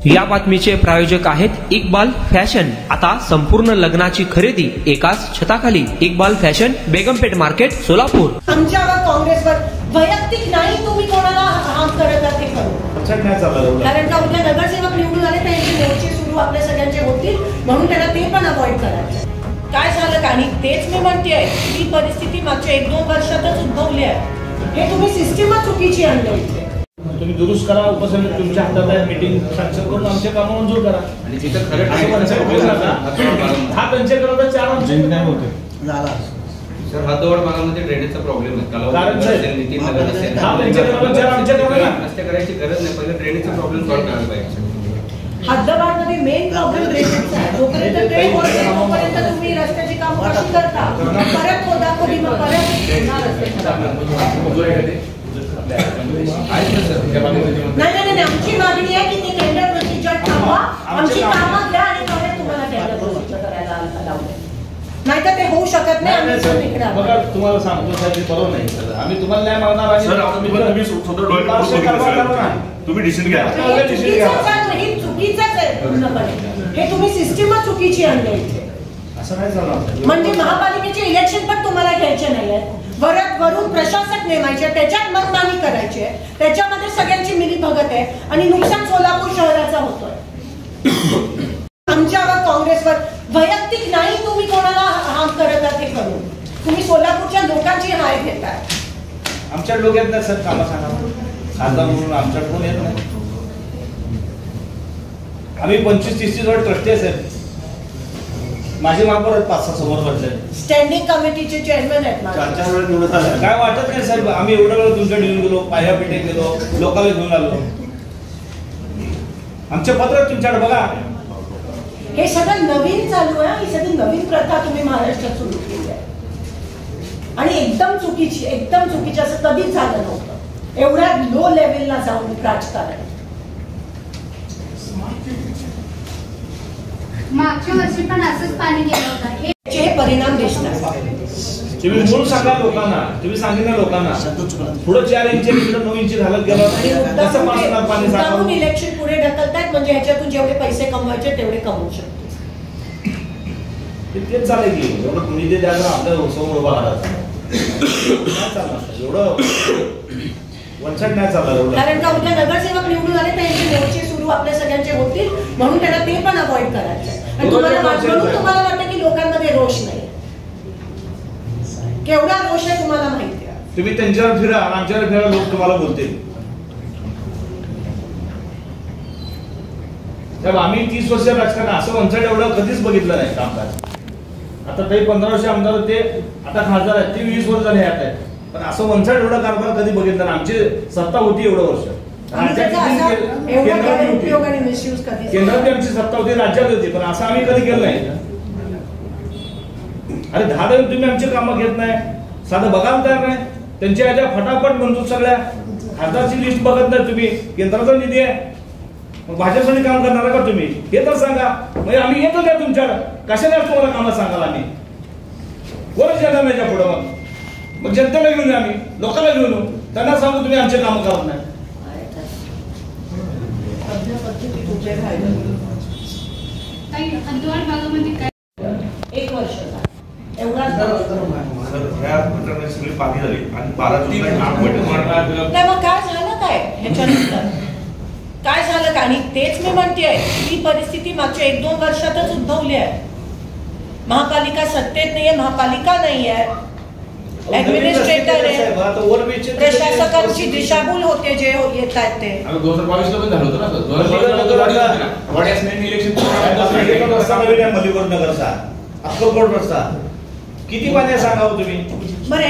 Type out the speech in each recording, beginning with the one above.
या बातमीचे प्रायोजक आहेत इक्बाल फॅशन। आता संपूर्ण लग्नाची खरेदी एकाच छताखाली। Iqbal fashion, Begampeth market, Solapur. आमच्यावर काँग्रेसवर वैयक्तिक नाही, तुम्ही कोणाला हात करत आहात ते करू। कारण का उद्या नगरसेवक निवडून आले तर यांचे मोर्चे सुरू आपल्या सगळ्यांचे होतील, म्हणून त्यांना ते पण अवॉइड करायचं। काय झालं आणि तेच मी म्हणतेय, ही परिस्थिती मागच्या 1-2 वर्षातच उद्भवली आहे। हे तुम्ही सिस्टीमच चुकीची आणली। तुम्ही दुरुस्त करा, उपसमिती तुमच्या हातात आहे, मीटिंग सँक्शन करून आमचे काम मंजूर करा। आणि जिथं खरं हा पंचकरोड 4 आमचे काय होते झाला सर। हद्दवाढ भागामध्ये ड्रेनेजचा प्रॉब्लेम आहे। कारण नितीन नगर असेल, हा पंचकरोड 4 आमच्याकडे रस्ते करायची गरज नाही, पहिले ड्रेनेजचा प्रॉब्लेम सॉल्व्ह करायला पाहिजे। हद्दवाढमध्ये मेन प्रॉब्लेम ड्रेनेजचा आहे। जोपर्यंत ड्रेन होत नाही तोपर्यंत तुम्ही रस्त्याची कामं कशी करता? परत खोदाखोदी मग परत नाही, आमची मागणी आहे की ते टेंडर प्रोसिजर थांबवा, आमची कामं घ्या आणि परत तुम्हाला टेंडर प्रोसिजर करायला लावले। नाहीतर ते होऊ शकत नाही। बघा तुम्हाला सांगतो साहेब, बरोबर नाही सर, आम्ही तुम्हाला नाही मागणार आणि तुम्ही डिसिजन घ्या। हे चुकीचंच आहे पूर्णपणे। हे तुम्ही सिस्टीमच चुकीची आणली इथे। असं नाही चालणार। म्हणजे महापालिकेचे इलेक्शन पण तुम्हाला घ्यायचे नाही आहेत, वरून प्रशासक नेमायचे, त्याच्यात मतदानी करायची आहे, त्याच्यामध्ये सगळ्यांची मिलीभगत आहे आणि नुकसान सोलापूर शहराचा होतोय। आमच्यावर काँग्रेसवर वैयक्तिक नाही, तुम्ही कोणाला हात करत आहात ते करू। तुम्ही सोलापूरच्या लोकांची हाय घेताय। आमच्या लोक येत नाही सर, कामं सांगा खासदार म्हणून आमच्याकडून येत नाही। आम्ही 25-30 वर ट्रस्टी आहे सर, माझे महापौर 5-6 समोर बसले, स्टँडिंग कमिटीचे चेअरमॅन आहेत। काय वाटत नाही साहेब, आम्ही एवढं वेळ तुमच्याकडे येऊन गेलो, पाया पेटे गेलो, लोकांना घेऊन आलो। आमचे पत्र तुमच्याकडे बघा। हे सगळं नवीन चालू आहे, ही सगळी नवीन प्रथा तुम्ही महाराष्ट्रात सुरू केली आहे आणि एकदम चुकीची असं कधीच झालं नव्हतं। एवढ्या लो लेवलला जाऊन राजकारण। मागच्या वर्षी पण असंच पाणी गेलं होतं, हे परिणाम दिसतात। तुम्ही मूळ सांगा लोकांना, तुम्ही सांगितलं लोकांना पुढे 4 इंच इकडे 9 इंच घालत गेलो, कसं पाणी सांगा। इलेक्शन पुढे ढकलतायत म्हणजे ह्याच्यातून जेवढे पैसे कमवायचे तेवढे कमवू शकतो। तेच चालेल की एवढं कुणी ते द्यायला आपल्या समोर उभा राहतात, नाही चालणार एवढं वनसाईड नाही चालणार। कारण का उद्या नगरसेवक निवडून आले तर यांचे मोर्चे सुरू आपल्या सगळ्यांचे होतील, म्हणून त्यांना ते पण अवॉइड करायचं। आणि तुम्हाला वाटतं की लोकांमध्ये रोष नाही, केवढा रोष आहे तुम्हाला माहिती आहे। तुम्ही त्यांच्यावर फिरा, आमच्यावर फिरा, लोक तुम्हाला बोलतील। आम्ही 30 वर्ष राजकारण असं वनसाईड एवढं कधीच बघितलं नाही कामकाज। आता ते 15 वर्ष आमदार, ते आता खासदार आहेत, ते 20 वर्ष झाले आहेत, पण असं वनसाईड एवढं कारभार कधी बघितलं नाही। आमची सत्ता होती एवढं वर्ष, केंद्रात आमची सत्ता होती, राज्यात होती, पण असं आम्ही कधी केलं नाही। अरे 10 दिवस तुम्ही आमची कामं घेत नाही, साधं बघायला तयार नाही। त्यांच्या ह्याच्या फटाफट मंजूर सगळ्या, खासदारची लिस्ट बघत नाही तुम्ही, केंद्राचा निधी आहे, मग भाजपसाठी काम करणार का तुम्ही? हे तर सांगा। म्हणजे आम्ही येतो का तुमच्याकडे? कशाला तुम्हाला कामं सांगाल आम्ही? कोणच येणार नाही पुढं? मग जनतेला घेऊन आम्ही लोकांना घेऊन येऊ, त्यांना सांगू तुम्ही आमचे कामं करत नाही। एक वर्ष एवढाच सगळी पाणी झाली आणि 12 मग काय झालं काय ह्याच्यानंतर? काय झालं का? आणि तेच मी म्हणतेय, ही परिस्थिती मागच्या 1-2 वर्षातच उद्भवली आहे। महापालिका सत्तेत नाहीये, महापालिका नाहीये, ऍडमिनिस्ट्रेटर आहे, प्रशासकांची दिशाभूल होते जे येत आहेत ते। 2022 ला पण झालं होतं ना मलिकोट नगरचा, अक्कलकोट रस्ता, किती पाणी सांगावं तुम्ही? बरं,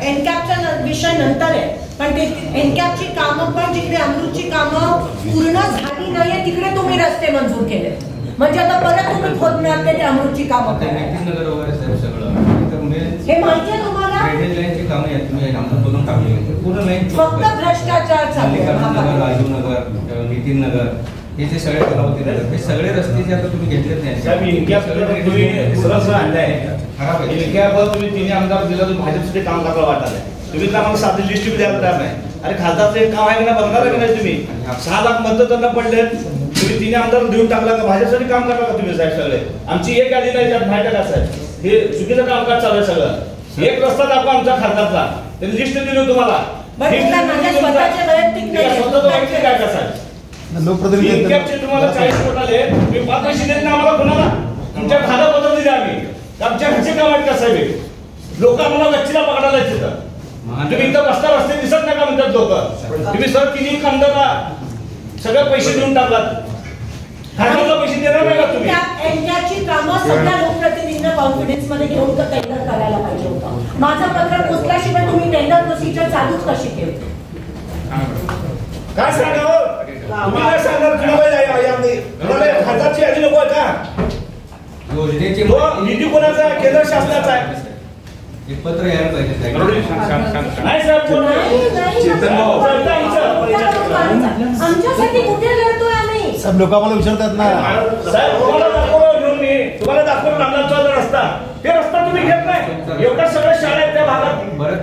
एनकॅपचा विषय नंतर आहे, पण ते एनकॅपची कामं पण जिकडे अमृतची कामं पूर्ण झाली नाहीये तिकडे तुम्ही रस्ते मंजूर केले, म्हणजे आता परत तुम्ही खोदणार ते अमृतची कामं हे माहिती आहे तुम्हाला? फक्त भ्रष्टाचार चालू आहे। राजीवनगर, नितीन नगर, हे जे सगळे कलावती राहतात, हे सगळे रस्ते जे आता तुम्ही घेतलेत नाही, तुम्ही 3 आमदार दिला, तुम्ही भाजपसाठी काम करायला वाटत आहे। तुम्ही तर आम्हाला साधी लिस्ट द्यायला तयार नाही। अरे खासदारचं एक काम आहे का नाही, बघणार आहे का नाही तुम्ही? 6 लाख मतं त्यांना पडलेत, तुम्ही 3 आमदार देऊन टाकला का? भाजपसाठी काम करता का तुम्ही साहेब सगळे? आमची एक गाडी नाही त्यात माहिती का साहेब? हे चुकीचं कामकाज चालू आहे सगळं. एक रस्ता दाखवा आमच्या खासदारचा, त्यांनी लिस्ट दिली तुम्हाला. स्वतःचे वैयक्तिक नाही, स्वतःचं वैयक्तिक काय का साहेब? लोकप्रतिनिधी तुम्हाला 40 कोटी आले, मी 5 पैसे देत नाही आम्हाला कोणाला. तुमच्या खात्यात पत्र दिले आम्ही, आमच्या घरचे काम आहेत का साहेब? लोक आम्हाला गच्चीला पकडायला तिथं. तुम्ही इथं रस्ते दिसत नाही का म्हणतात लोक? तुम्ही सर 3 कामदारला सगळे पैसे देऊन टाकलात. खात्याला पैसे देणार नाही का तुम्ही? त्यांची कामं सगळ्या लोकप्रतिनिधींना कॉन्फिडन्स मध्ये घेऊन टेंडर करायला पाहिजे होतं. माझं पत्र पोचल्याशिवाय तुम्ही टेंडर प्रोसिजर चालूच कशी केली? काय सांगावं? तुम्ही काय सांगणार? तुम्हाला खात्याची यादी नको आहे का? योजनेची निधी कोणाचा आहे? केंद्र शासनाचा आहे. एक पत्र यायला पाहिजे. नाही साहेब, आमच्यासाठी कुठे लढतोय आम्ही? सब लोक आम्हाला विचारतात ना साहेब, तुम्हाला दाखवलं घेऊन मी, तुम्हाला दाखवून नांदरचा रस्ता, ते रस्ता तुम्ही घेत नाही. एवढ्या सगळ्या शाळा आहेत त्या भागात. बरं,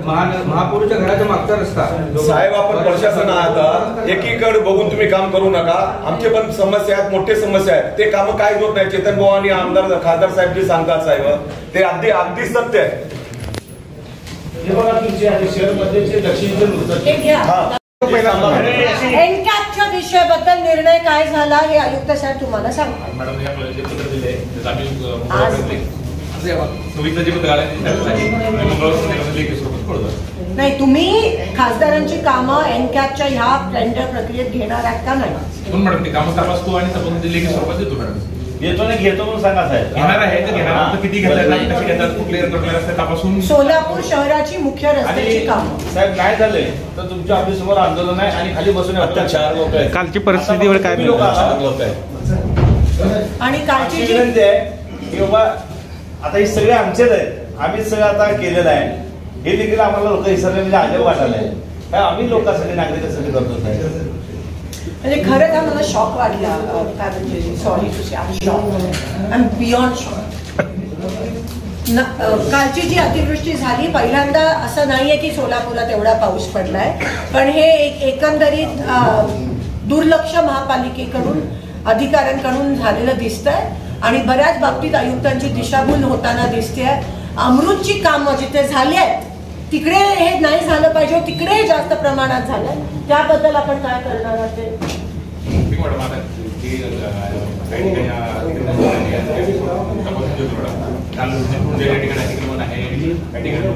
महापौरच्या घराच्या मागचा रस्ता. साहेब, आपण प्रशासन आहात, एकीकडे बघून तुम्ही काम करू नका. आमचे पण समस्या आहेत, मोठे समस्या आहेत. ते काम काय होत नाही. चेतन भाऊ आणि आमदार खासदार साहेब जे सांगतात साहेब, ते अगदी सत्य आहे. हे बघा तुमचे शहर मध्येचे दक्षिणेचे एनकॅपच्या विषयाबद्दल निर्णय काय झाला हे आयुक्त साहेब तुम्हाला सांगतात. मॅडम, या जे पत्र दिले त्यात आम्ही सविस्तर जे पत्र आले नाही, तुम्ही खासदारांची कामं एनकॅपच्या ह्या टेंडर प्रक्रियेत घेणार आहात का नाही? म्हणून मॅडम ते कामं तपासतो आणि तपासून दिले की स्वरूपात देतो मॅडम. येतो ना, घेतो म्हणून सांगा साहेब. घेणार आहे तर घेणार, किती घेतात, कशी घेतात, कुठले रस्ते तपासून. सोलापूर शहराची मुख्य रस्त्याची कामं साहेब नाही झाले तर तुमच्या ऑफिस समोर आंदोलन आहे आणि खाली बसून 4 लोक आहेत. कालची परिस्थितीवर काय लोक आहेत आणि कालची जी विनंती आहे की बाबा आता हे सगळे आमचेच आहेत. आम्हीच सगळं आता केलेलं आहे. हे देखील आम्हाला लोक विसरले म्हणजे अजब वाटायला आहे. काय आम्ही लोकांसाठी नागरिकांसाठी करतो साहेब. म्हणजे खरंच हा मला शॉक वाटला. काय म्हणजे sorry to say, I am beyond shock. कालची जी अतिवृष्टी झाली, पहिल्यांदा असं नाहीये की सोलापुरात एवढा पाऊस पडलाय, पण हे एकंदरीत दुर्लक्ष महापालिकेकडून अधिकाऱ्यांकडून झालेलं दिसतंय आणि बऱ्याच बाबतीत आयुक्तांची दिशाभूल होताना दिसते. अमृतची कामं जिथे झाली आहेत तिकडे हे नाही झालं पाहिजे, तिकडे जास्त प्रमाणात झालं. त्याबद्दल आपण काय करणार आहात ते?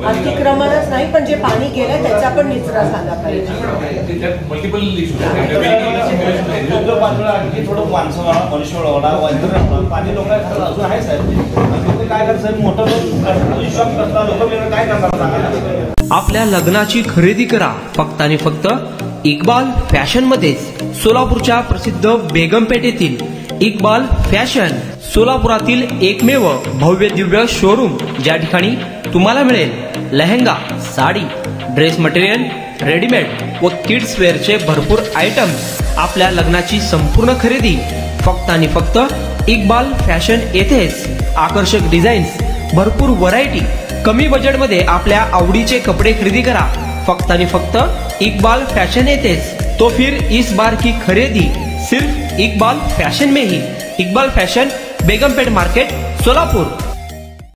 अतिक्रमणच नाही, पण जे पाणी गेलंय त्याचा पण निचरा झाला पाहिजे. मल्टिपल थोडं माणसं मनुष्य पाणी लोक अजून आहे साहेब. काय करत मोठं विश्वास करतात लोक, काय करतात? आपल्या लग्नाची खरेदी करा फक्त आणि फक्त इक्बाल फॅशन मध्येच. सोलापूरच्या प्रसिद्ध बेगमपेठ येथील इक्बाल फॅशन सोलापुरातील एकमेव भव्य दिव्य शोरूम, ज्या ठिकाणी तुम्हाला मिळेल lehenga, sari, dress material, readymade व किड्स वेअरचे भरपूर आयटम्स. आपल्या लग्नाची संपूर्ण खरेदी फक्त आणि फक्त इक्बाल फॅशन येथेच. आकर्षक डिझाईन्स, भरपूर व्हरायटी, कमी बजेटमध्ये आपल्या आवडीचे कपडे खरेदी करा फक्त आणि फक्त इक्बाल फैशन येतेच. तो फिर इस बार की खरीदी सिर्फ इक्बाल फैशन में ही. Iqbal fashion, Begampet market, Solapur.